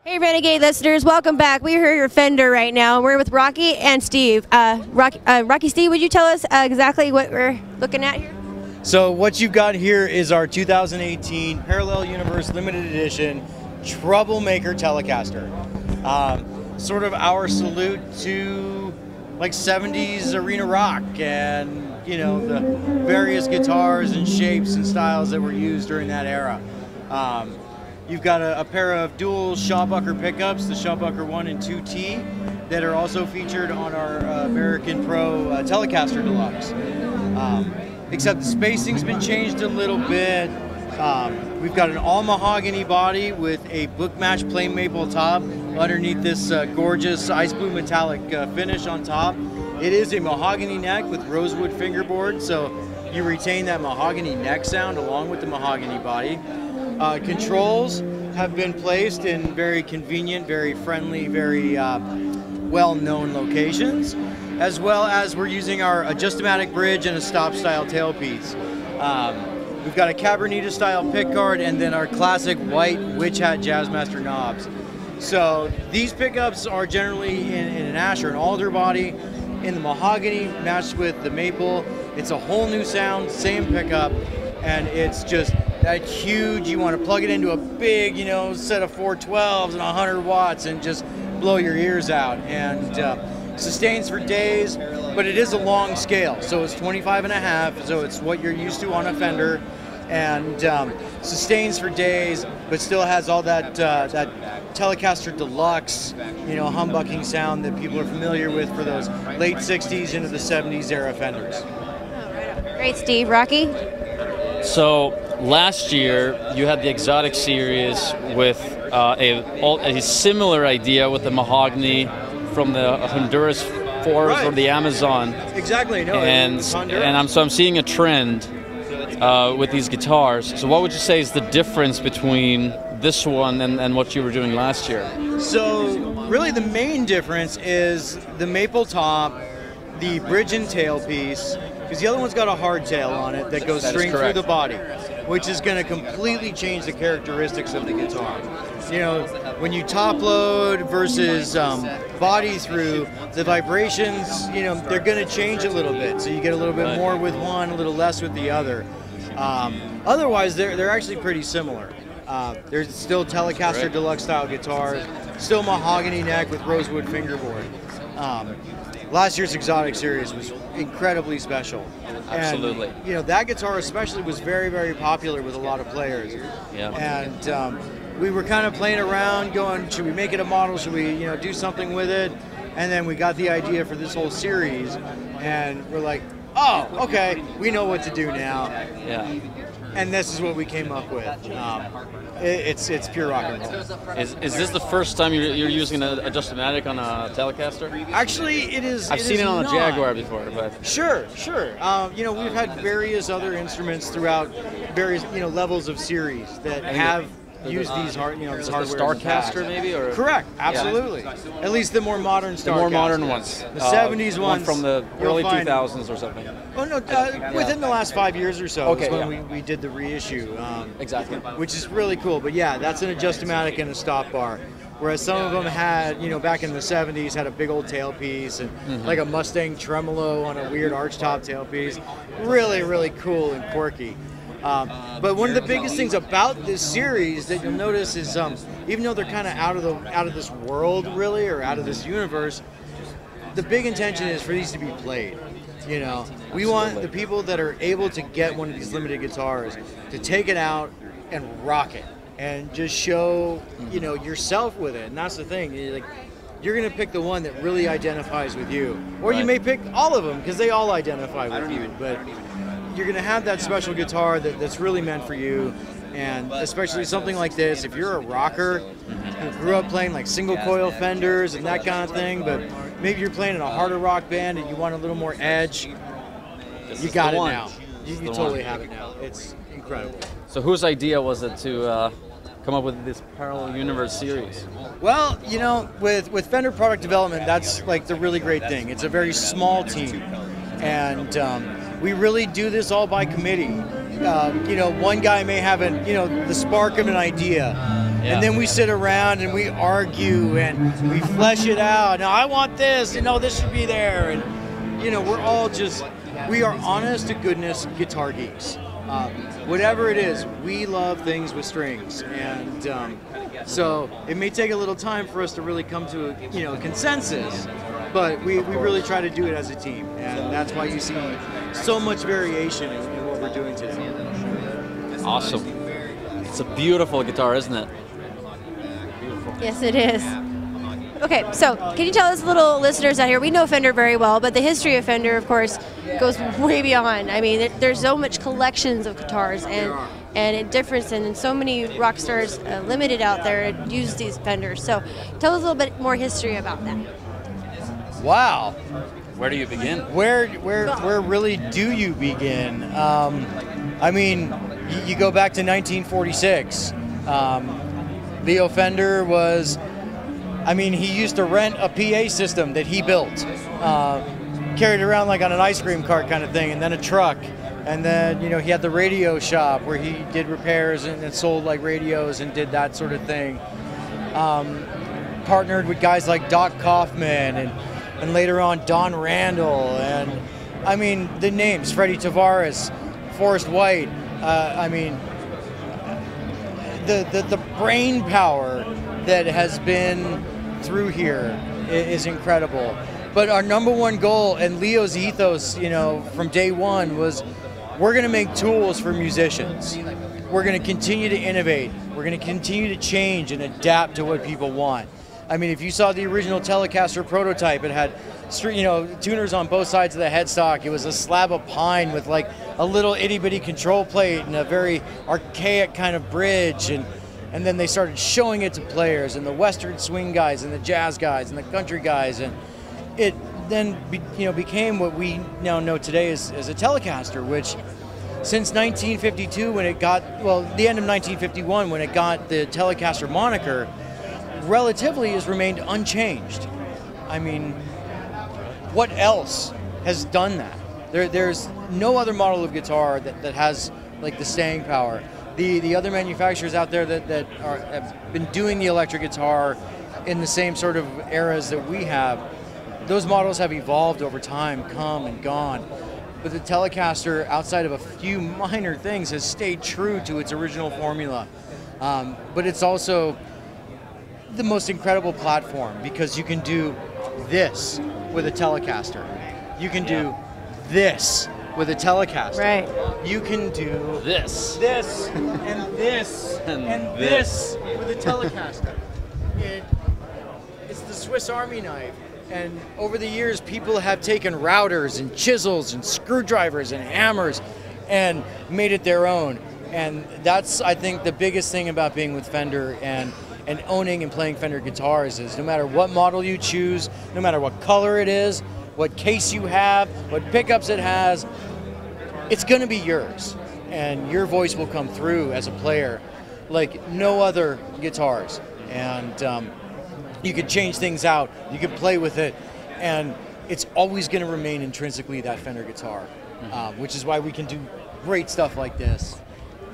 Hey Renegade listeners, welcome back. We're here at Fender right now. We're with Rocky and Steve. Rocky, Steve, would you tell us exactly what we're looking at here? So what you've got here is our 2018 Parallel Universe Limited Edition Troublemaker Telecaster. Sort of our salute to like 70s arena rock and, you know, the various guitars and shapes and styles that were used during that era. You've got a pair of dual Shawbucker pickups, the Shawbucker 1 and 2T, that are also featured on our American Pro Telecaster Deluxe. Except the spacing's been changed a little bit. We've got an all mahogany body with a book match plain maple top underneath this gorgeous ice blue metallic finish on top. It is a mahogany neck with rosewood fingerboard, so you retain that mahogany neck sound along with the mahogany body. Controls have been placed in very convenient, very friendly, very well-known locations, as well as we're using our Adjustomatic bridge and a stop-style tailpiece. We've got a Cabernita-style pickguard and then our classic white witch hat Jazzmaster knobs. So these pickups are generally in an ash or an alder body, in the mahogany matched with the maple. It's a whole new sound, same pickup, and it's just that huge. You want to plug it into a big, you know, set of 412s and 100 watts and just blow your ears out. And sustains for days, but it is a long scale, so it's 25.5, so it's what you're used to on a Fender, and sustains for days, but still has all that that Telecaster Deluxe, you know, humbucking sound that people are familiar with for those late 60s into the 70s era Fenders. Great, Steve. Rocky? So last year you had the Exotic series with a similar idea with the mahogany from the Honduras forest or the Amazon. Exactly. No, and I'm seeing a trend with these guitars. So what would you say is the difference between this one and what you were doing last year? So really the main difference is the maple top, the bridge and tailpiece, because the other one's got a hardtail on it that goes straight through the body, which is going to completely change the characteristics of the guitar. You know, when you top load versus body through, the vibrations, you know, they're going to change a little bit. So you get a little bit more with one, a little less with the other. Otherwise, they're actually pretty similar. There's still Telecaster Deluxe style guitars, still mahogany neck with rosewood fingerboard. Last year's Exotic series was incredibly special. Absolutely. And, you know, that guitar especially was very, very popular with a lot of players. Yeah. And we were kind of playing around, going, should we make it a model? Should we, you know, do something with it? And then we got the idea for this whole series, and we're like, oh, okay, we know what to do now. Yeah. And this is what we came up with. It's pure rock and roll. Is this the first time you're using an Adjustomatic on a Telecaster? Actually, it is. I've seen it on a Jaguar before, but sure. You know, we've had various other instruments throughout various, you know, levels of series that have used these this hardware. Starcaster maybe, or correct? Absolutely. Yeah. At least the more modern Starcaster. The more modern ones. The 70s ones from the early 2000s or something. Oh no, within the last 5 years or so is when we did the reissue. Exactly. Which is really cool. But yeah, that's an Adjustomatic and a stop bar. Whereas some of them had, you know, back in the 70s, had a big old tailpiece and like a Mustang tremolo on a weird archtop tailpiece. Really, really cool and quirky. But one of the biggest things about this series that you'll notice is, even though they're kind of out of this world, really, or out of this universe, the big intention is for these to be played. You know, we want the people that are able to get one of these limited guitars to take it out and rock it, and just show, you know, yourself with it. And that's the thing. You're going to pick the one that really identifies with you, or you may pick all of them because they all identify with you. But you're going to have that special guitar that's really meant for you, and especially something like this, if you're a rocker who grew up playing like single coil Fenders and that kind of thing, but maybe you're playing in a harder rock band and you want a little more edge, you got it now. You totally have it now. It's incredible. So whose idea was it to come up with this Parallel Universe series? Well, you know, with Fender product development, that's like the really great thing. It's a very small team, and we really do this all by committee. You know, one guy may have the spark of an idea, Yeah. And then we sit around and we argue and we flesh it out. Now I want this, and no, this should be there. And we're all we are honest to goodness guitar geeks. Whatever it is, we love things with strings, and so it may take a little time for us to really come to a consensus, but we really try to do it as a team, and that's why you see so much variation in what we're doing today. Awesome. It's a beautiful guitar, isn't it? Beautiful. Yes, it is. Okay, so can you tell us, little listeners out here, we know Fender very well, but the history of Fender, of course, goes way beyond. I mean, there's so much collections of guitars and difference, and so many rock stars limited out there use these Fenders. So tell us a little bit more history about that. Wow. Where do you begin? Where really do you begin? I mean, you go back to 1946. Leo Fender was, he used to rent a PA system that he built, carried around like on an ice cream cart kind of thing, and then a truck. And then, he had the radio shop where he did repairs and sold like radios and did that sort of thing. Partnered with guys like Doc Kaufman and later on Don Randall. And the names, Freddie Tavares, Forrest White. The brain power that has been through here is incredible. But our number one goal, and Leo's ethos, from day one, was we're going to make tools for musicians. We're going to continue to innovate. We're going to continue to change and adapt to what people want. If you saw the original Telecaster prototype, it had tuners on both sides of the headstock. It was a slab of pine with like a little itty bitty control plate and a very archaic kind of bridge. And then they started showing it to players and the Western swing guys and the jazz guys and the country guys, and it then became what we now know today as a Telecaster, which since 1952 when it got, the end of 1951 when it got the Telecaster moniker, relatively has remained unchanged. What else has done that? There's no other model of guitar that has like the staying power. The other manufacturers out there that have been doing the electric guitar in the same sort of eras that we have, those models have evolved over time, come and gone. But the Telecaster, outside of a few minor things, has stayed true to its original formula. But it's also the most incredible platform because you can do this with a Telecaster. You can do this with a Telecaster. Right. You can do this, and this, and this with a Telecaster. It's the Swiss Army knife. And over the years, people have taken routers and chisels and screwdrivers and hammers and made it their own. And that's, I think, the biggest thing about being with Fender and owning and playing Fender guitars is no matter what model you choose, no matter what color it is, what case you have, what pickups it has, it's going to be yours. And your voice will come through as a player like no other guitars. And you could change things out, you could play with it, and it's always going to remain intrinsically that Fender guitar, which is why we can do great stuff like this.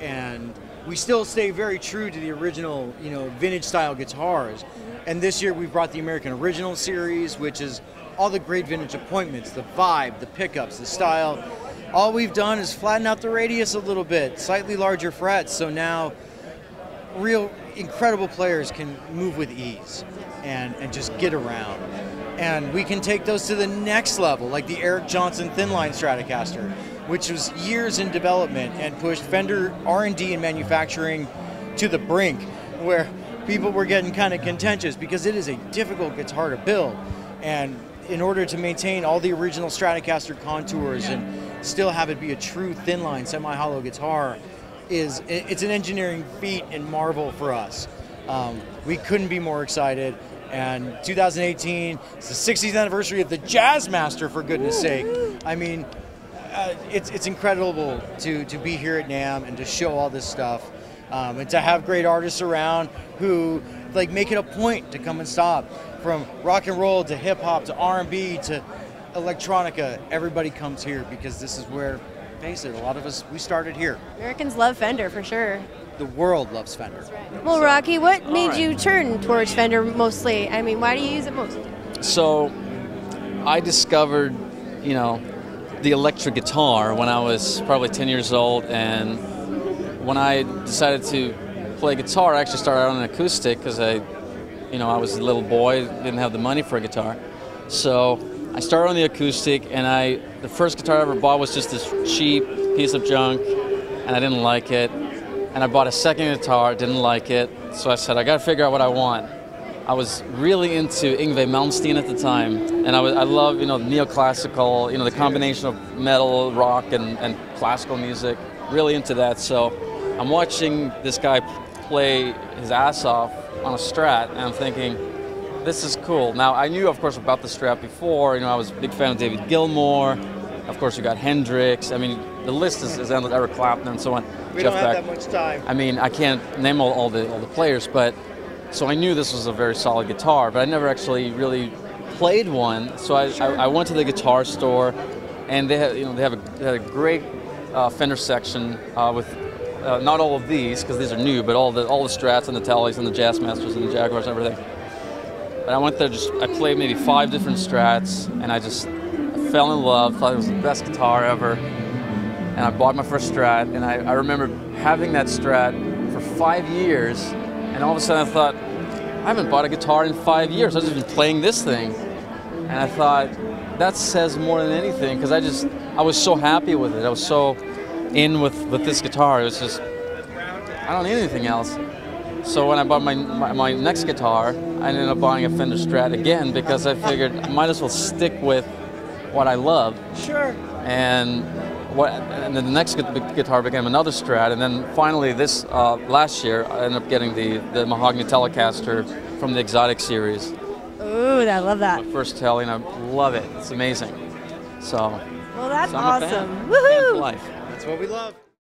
And we still stay very true to the original, vintage style guitars. And this year we've brought the American Original series, which is all the great vintage appointments, the vibe, the pickups, the style. All we've done is flatten out the radius a little bit, slightly larger frets, so now real incredible players can move with ease and just get around. And we can take those to the next level, like the Eric Johnson Thinline Stratocaster, which was years in development and pushed Fender R&D and manufacturing to the brink, where people were getting kind of contentious because it is a difficult guitar to build. And in order to maintain all the original Stratocaster contours and still have it be a true thin-line semi-hollow guitar, it's an engineering feat and marvel for us. We couldn't be more excited. And 2018 is the 60th anniversary of the Jazzmaster, for goodness sake. It's incredible to be here at NAMM and to show all this stuff, and to have great artists around who make it a point to come and stop. From rock and roll to hip hop to R&B to electronica, everybody comes here because this is where, face it, a lot of us, we started here. Americans love Fender for sure. the world loves Fender. Well, Rocky, what made you turn towards Fender mostly? I mean, why do you use it most? So I discovered, you know, the electric guitar when I was probably 10 years old, and when I decided to play guitar, I actually started out on an acoustic because I was a little boy, didn't have the money for a guitar. So I started on the acoustic, and the first guitar I ever bought was just this cheap piece of junk, and I didn't like it. And I bought a second guitar, didn't like it. So I said, I gotta figure out what I want. I was really into Yngwie Malmsteen at the time, and I love, neoclassical, the combination of metal, rock, and classical music. Really into that. So I'm watching this guy play his ass off on a Strat, and I'm thinking, this is cool. Now, I knew, of course, about the Strat before. I was a big fan of David Gilmour. Of course, you got Hendrix. I mean, the list is endless. Eric Clapton and so on. We Jeff don't have Beck. that much time. I mean, I can't name all the players, but so I knew this was a very solid guitar, but I never actually really played one. So I went to the guitar store, and they had a great Fender section with not all of these because these are new, but all the Strats and the Teles and the Jazzmasters and the Jaguars and everything. But I went there, I played maybe 5 different Strats, and I fell in love, thought it was the best guitar ever, and I bought my first Strat, and I remember having that Strat for 5 years, and all of a sudden I thought, I haven't bought a guitar in 5 years, I've just been playing this thing. And I thought, that says more than anything, because I was so happy with it, I was so in with this guitar, it was just, I don't need anything else. So when I bought my next guitar, I ended up buying a Fender Strat again, because I figured I might as well stick with what I love. Sure. And then the next guitar became another Strat, and then finally this last year I ended up getting the mahogany Telecaster from the Exotic series. Ooh, I love that. My first Tele, and I love it. It's amazing. So. Well, that's I'm a fan. awesome. Fan Woohoo! for life. That's what we love.